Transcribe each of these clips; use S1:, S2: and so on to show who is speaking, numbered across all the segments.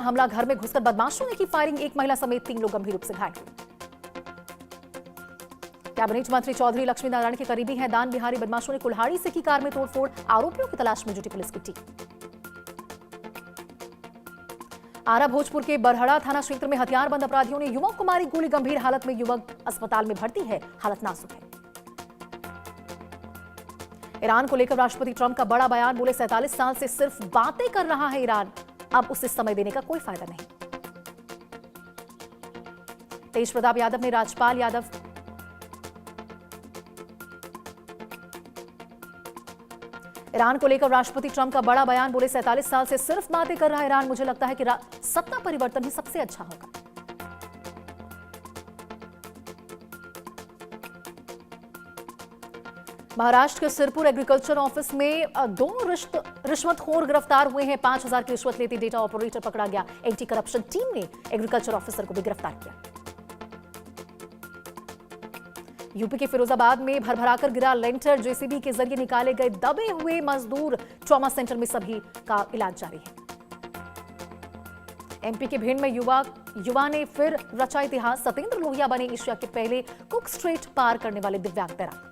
S1: हमला, घर में घुसकर बदमाशों ने की फायरिंग, एक महिला समेत 3 लोग गंभीर रूप से घायल हुए। कैबिनेट मंत्री चौधरी लक्ष्मी नारायण के करीबी हैं दान बिहारी, बदमाशों ने कुल्हाड़ी से की कार में तोड़फोड़, आरोपियों की तलाश में जुटी पुलिस की टीम। आरा भोजपुर के बरहड़ा थाना क्षेत्र में हथियारबंद अपराधियों ने युवक को मारी गोली, गंभीर हालत में युवक अस्पताल में भर्ती है, हालत नाजुक है। ईरान को लेकर राष्ट्रपति ट्रंप का बड़ा बयान, बोले 47 साल से सिर्फ बातें कर रहा है ईरान, अब उसे समय देने का कोई फायदा नहीं। तेज प्रताप यादव ने राजपाल यादव ईरान को लेकर राष्ट्रपति ट्रंप का बड़ा बयान, बोले 47 साल से सिर्फ बातें कर रहा है ईरान, मुझे लगता है कि सत्ता परिवर्तन ही सबसे अच्छा होगा। महाराष्ट्र के सिरपुर एग्रीकल्चर ऑफिस में 2 रिश्वतखोर गिरफ्तार हुए हैं। 5000 की रिश्वत लेते डेटा ऑपरेटर पकड़ा गया। एंटी करप्शन टीम ने एग्रीकल्चर ऑफिसर को भी गिरफ्तार किया। यूपी के फिरोजाबाद में भरभराकर गिरा लेंटर, जेसीबी के जरिए निकाले गए दबे हुए मजदूर, ट्रॉमा सेंटर में सभी का इलाज जारी है। एमपी के भिंड में युवा ने फिर रचा इतिहास, सतेंद्र लोहिया बने एशिया के पहले कुक स्ट्रेट पार करने वाले दिव्यांग तैराक।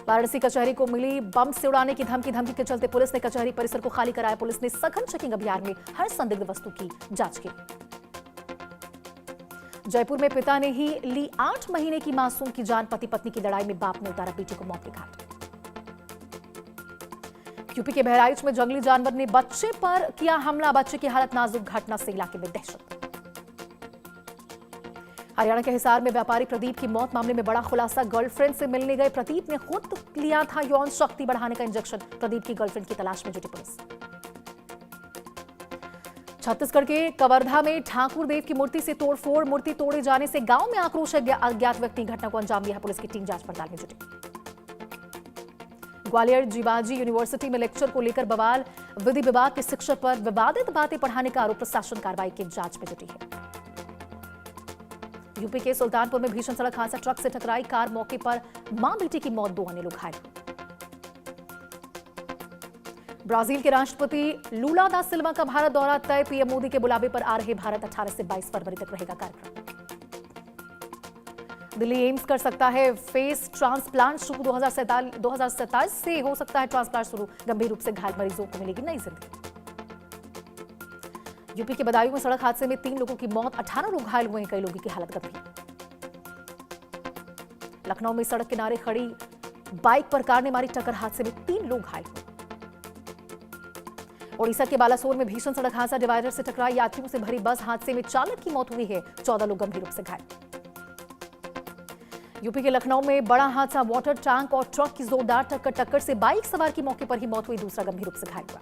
S1: वाराणसी कचहरी को मिली बम से उड़ाने की धमकी के चलते पुलिस ने कचहरी परिसर को खाली कराया। पुलिस ने सघन चेकिंग अभियान में हर संदिग्ध वस्तु की जांच की। जयपुर में पिता ने ही ली 8 महीने की मासूम की जान, पति पत्नी की लड़ाई में बाप ने उतारा बेटे को मौत के घाट। यूपी के बहराइच में जंगली जानवर ने बच्चे पर किया हमला, बच्चे की हालत नाजुक, घटना से इलाके में दहशत। हरियाणा के हिसार में व्यापारी प्रदीप की मौत मामले में बड़ा खुलासा, गर्लफ्रेंड से मिलने गए प्रदीप ने खुद लिया था यौन शक्ति बढ़ाने का इंजेक्शन। प्रदीप की गर्लफ्रेंड की तलाश में जुटी पुलिस। छत्तीसगढ़ के कवर्धा में ठाकुर देव की मूर्ति से तोड़फोड़, मूर्ति तोड़े जाने से गांव में आक्रोश, अज्ञात व्यक्ति घटना को अंजाम दिया। पुलिस की टीम जांच पड़ताल में जुटी। ग्वालियर जीवाजी यूनिवर्सिटी में लेक्चर को लेकर बवाल, विधि विभाग के शिक्षक पर विवादित बातें पढ़ाने का आरोप, प्रशासन कार्रवाई की जांच में जुटी है। यूपी के सुल्तानपुर में भीषण सड़क हादसा, ट्रक से टकराई कार, मौके पर मां बेटी की मौत, 2 अन्य लोग घायल। ब्राजील के राष्ट्रपति लूला दा सिल्वा का भारत दौरा तय, पीएम मोदी के बुलावे पर आ रहे भारत, 18 से 22 फरवरी तक रहेगा कार्यक्रम। दिल्ली एम्स कर सकता है फेस ट्रांसप्लांट शुरू, 2027 से हो सकता है ट्रांसप्लांट शुरू, गंभीर रूप से घायल मरीजों को मिलेगी नई जिंदगी। यूपी के बदायूं में सड़क हादसे में 3 लोगों की मौत, 18 लोग घायल हुए हैं, कई लोगों की हालत गंभीर। लखनऊ में सड़क किनारे खड़ी बाइक पर कार ने मारी टक्कर, हादसे में 3 लोग घायल हुए। ओडिशा के बालासोर में भीषण सड़क हादसा, डिवाइडर से टकराई यात्रियों से भरी बस, हादसे में चालक की मौत हुई है, 14 लोग गंभीर रूप से घायल। यूपी के लखनऊ में बड़ा हादसा, वाटर टैंक और ट्रक की जोरदार टक्कर से बाइक सवार की मौके पर ही मौत हुई, दूसरा गंभीर रूप से घायल हुआ।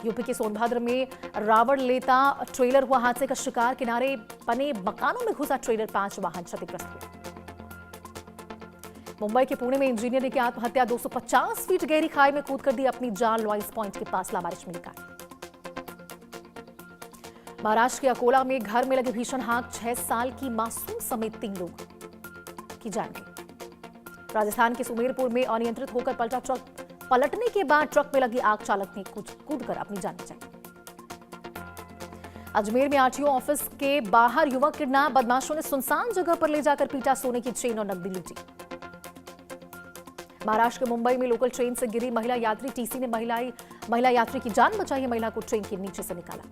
S1: यूपी के सोनभद्र में रावण लेता ट्रेलर हुआ हादसे का शिकार, किनारे बने मकानों में घुसा ट्रेलर, 5 वाहन क्षतिग्रस्त हुए। मुंबई के पुणे में इंजीनियर ने की आत्महत्या, 250 फीट गहरी खाई में कूद कर दी अपनी जान, लॉयंस पॉइंट के पास लावारिश में निकाली। महाराष्ट्र के अकोला में घर में लगी भीषण आग, 6 साल की मासूम समेत 3 लोग की जान गई। राजस्थान के सुमेरपुर में अनियंत्रित होकर पलटा ट्रक, पलटने के बाद ट्रक में लगी आग, चालक ने कूदकर अपनी जान बचाई। अजमेर में आरटीओ ऑफिस के बाहर युवक किडनैप, बदमाशों ने सुनसान जगह पर ले जाकर पीटा, सोने की चेन और नकदी लूटी। महाराष्ट्र के मुंबई में लोकल ट्रेन से गिरी महिला यात्री, टीसी ने महिला यात्री की जान बचाई, महिला को ट्रेन के नीचे से निकाला।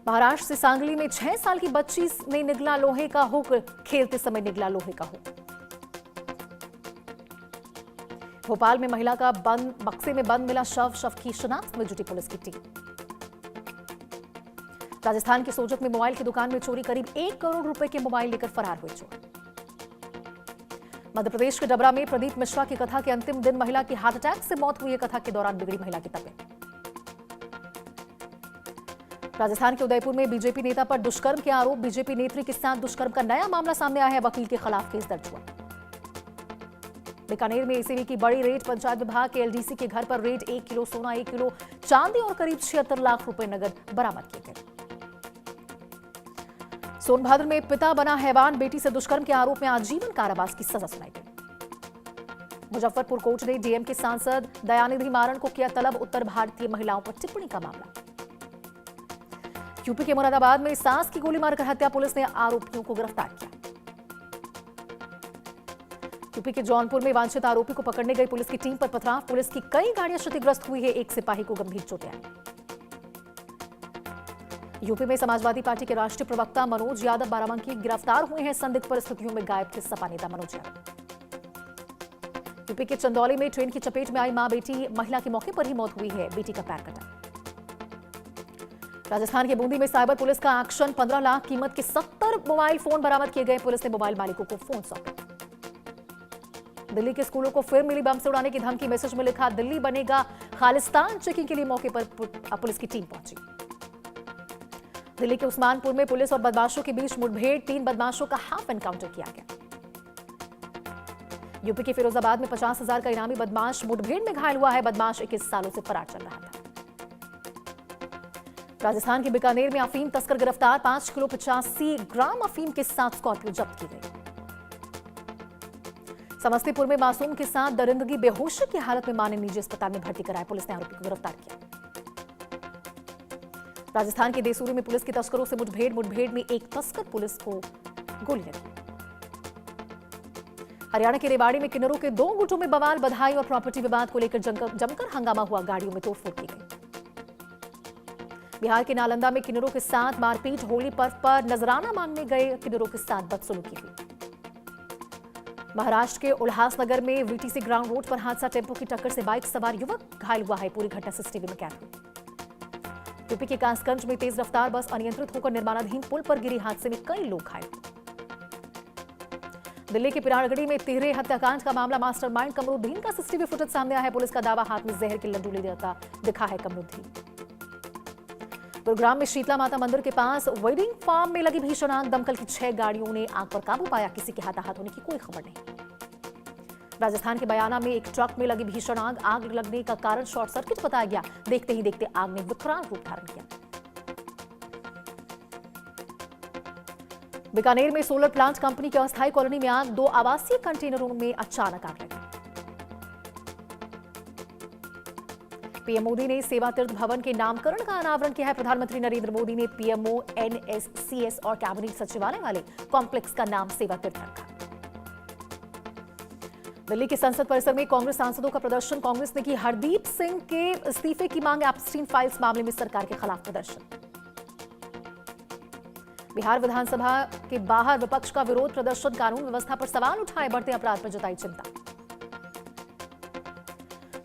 S1: महाराष्ट्र से सांगली में 6 साल की बच्ची ने निगला लोहे का हुक, खेलते समय निगला लोहे का हुक। भोपाल में महिला का बक्से में बंद मिला शव की शिनाख्त में जुटी पुलिस की टीम। राजस्थान के सोजत में मोबाइल की दुकान में चोरी, करीब 1 करोड़ रुपए के मोबाइल लेकर फरार हुए चोर। मध्य प्रदेश के डबरा में प्रदीप मिश्रा की कथा के अंतिम दिन महिला की हार्ट अटैक से मौत हुई है, कथा के दौरान बिगड़ी महिला की तबीयत। राजस्थान के उदयपुर में बीजेपी नेता पर दुष्कर्म के आरोप, बीजेपी नेत्री के साथ दुष्कर्म का नया मामला सामने आया है, वकील के खिलाफ केस दर्ज हुआ। बीकानेर में एसीबी की बड़ी रेड, पंचायत विभाग के एलडीसी के घर पर रेड, 1 किलो सोना, 1 किलो चांदी और करीब 76 लाख रुपए नगद बरामद किए गए। सोनभद्र में पिता बना हैवान, बेटी से दुष्कर्म के आरोप में आजीवन कारावास की सजा सुनाई गई। मुजफ्फरपुर कोर्ट ने डीएम के सांसद दयानिधि मारन को किया तलब, उत्तर भारतीय महिलाओं पर टिप्पणी का मामला। यूपी के मुरादाबाद में सास की गोली मारकर हत्या, पुलिस ने आरोपियों को गिरफ्तार किया। यूपी के जौनपुर में वांछित आरोपी को पकड़ने गई पुलिस की टीम पर पथराव, पुलिस की कई गाड़ियां क्षतिग्रस्त हुई है, एक सिपाही को गंभीर चोटें आई। यूपी में समाजवादी पार्टी के राष्ट्रीय प्रवक्ता मनोज यादव बाराबंकी गिरफ्तार हुए हैं, संदिग्ध परिस्थितियों में गायब थे सपा नेता मनोज यादव। यूपी के चंदौली में ट्रेन की चपेट में आई मां बेटी, महिला की मौके पर ही मौत हुई है, बेटी का पैर कटा। राजस्थान के बूंदी में साइबर पुलिस का एक्शन, 15 लाख कीमत के 70 मोबाइल फोन बरामद किए गए, पुलिस ने मोबाइल मालिकों को फोन सौंपे। दिल्ली के स्कूलों को फिर मिली बम से उड़ाने की धमकी, मैसेज में लिखा दिल्ली बनेगा खालिस्तान, चेकिंग के लिए मौके पर पुलिस की टीम पहुंची। दिल्ली के उस्मानपुर में पुलिस और बदमाशों के बीच मुठभेड़, 3 बदमाशों का हाफ एनकाउंटर किया गया। यूपी के फिरोजाबाद में 50,000 का इनामी बदमाश मुठभेड़ में घायल हुआ है, बदमाश 21 सालों से फरार चल रहा था। राजस्थान के बीकानेर में अफीम तस्कर गिरफ्तार, 5 किलो 85 ग्राम अफीम के साथ स्कॉर्पियो जब्त की गई। समस्तीपुर में मासूम के साथ दरिंदगी, बेहोशी की हालत में मां ने निजी अस्पताल में भर्ती कराया, पुलिस ने आरोपी को गिरफ्तार किया। राजस्थान के देसूरी में पुलिस की तस्करों से मुठभेड़ में एक तस्कर पुलिस को गोली लगी। हरियाणा के रेवाड़ी में किन्नरों के 2 गुटों में बवाल, बधाई और प्रॉपर्टी विवाद को लेकर जमकर हंगामा हुआ, गाड़ियों में तोड़फोड़ की गई। बिहार के नालंदा में किन्नरों के साथ मारपीट, होली पर्व पर नजराना मांगने गए किन्नरों के साथ बदसलूकी हुई। महाराष्ट्र के उल्हासनगर में वीटीसी ग्राउंड रोड पर हादसा, टेम्पो की टक्कर से बाइक सवार युवक घायल हुआ है, पूरी घटना सीसीटीवी में कैद हुई। यूपी के कासगंज में तेज रफ्तार बस अनियंत्रित होकर निर्माणाधीन पुल पर गिरी, हादसे में कई लोग घायल। दिल्ली के पिराड़गढ़ी में तिहरे हत्याकांड का मामला, मास्टरमाइंड कमरुद्दीन का सीसीटीवी फुटेज सामने आया है, पुलिस का दावा हाथ में जहर के लड्डू ले जाता दिखा है कमरुद्दीन। गुरुग्राम में शीतला माता मंदिर के पास वेडिंग फार्म में लगी भीषण आग, दमकल की 6 गाड़ियों ने आग पर काबू पाया, किसी के हाथाहाथ होने की कोई खबर नहीं। राजस्थान के बयाना में एक ट्रक में लगी भीषण आग लगने का कारण शॉर्ट सर्किट बताया गया, देखते ही देखते आग ने विकराल रूप धारण किया। बीकानेर में सोलर प्लांट कंपनी की अस्थायी कॉलोनी में आग, 2 आवासीय कंटेनरों में अचानक आग लगी। पीएम मोदी ने सेवा तीर्थ भवन के नामकरण का अनावरण किया है, प्रधानमंत्री नरेंद्र मोदी ने पीएमओ, एनएससीएस और कैबिनेट सचिवालय वाले कॉम्प्लेक्स का नाम सेवा तीर्थ रखा। दिल्ली के संसद परिसर में कांग्रेस सांसदों का प्रदर्शन, कांग्रेस ने की हरदीप सिंह के इस्तीफे की मांग, एप्स्टीन फाइल्स मामले में सरकार के खिलाफ प्रदर्शन। बिहार विधानसभा के बाहर विपक्ष का विरोध प्रदर्शन, कानून व्यवस्था पर सवाल उठाए, बढ़ते अपराध पर जताई चिंता।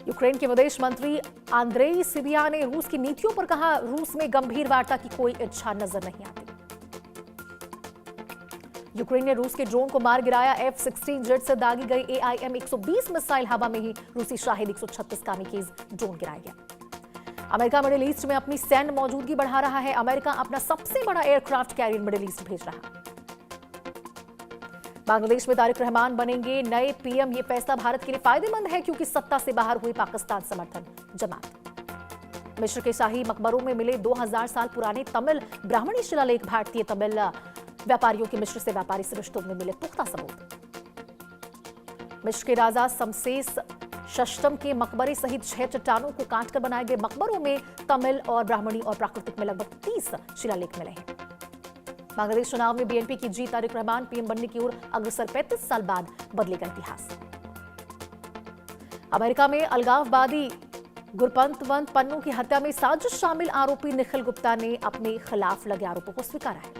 S1: यूक्रेन के विदेश मंत्री आंद्रेई सिबिया ने रूस की नीतियों पर कहा, रूस में गंभीर वार्ता की कोई इच्छा नजर नहीं आती। यूक्रेन ने रूस के ड्रोन को मार गिराया, F-16 जेट से दागी गई AIM-120 मिसाइल, हवा में ही रूसी शाहिद 136 कामिकीज ड्रोन गिराया गया। अमेरिका मिडिल ईस्ट में अपनी सैन्य मौजूदगी बढ़ा रहा है, अमेरिका अपना सबसे बड़ा एयरक्राफ्ट कैरियर मिडिल ईस्ट भेज रहा है। बांग्लादेश में तारिक रहमान बनेंगे नए पीएम, ये फैसला भारत के लिए फायदेमंद है क्योंकि सत्ता से बाहर हुई पाकिस्तान समर्थन जमात। मिस्र के शाही मकबरों में मिले 2000 साल पुराने तमिल ब्राह्मणी शिलालेख, भारतीय तमिल व्यापारियों के मिस्र से व्यापारी रिश्तों में मिले पुख्ता सबूत। मिस्र के राजा समसेस षष्टम के मकबरे सहित 6 चट्टानों को काटकर बनाए गए मकबरों में तमिल और ब्राह्मणी और प्राकृतिक में लगभग 30 शिलालेख मिले हैं। बांग्लादेश चुनाव में बीएनपी की जीत, तारिक रहमान पीएम बनने की ओर अग्रसर, 35 साल बाद बदलेगा इतिहास। अमेरिका में अलगाववादी गुरपंतवंत पन्नू की हत्या में साजिश शामिल आरोपी निखिल गुप्ता ने अपने खिलाफ लगे आरोपों को स्वीकारा है।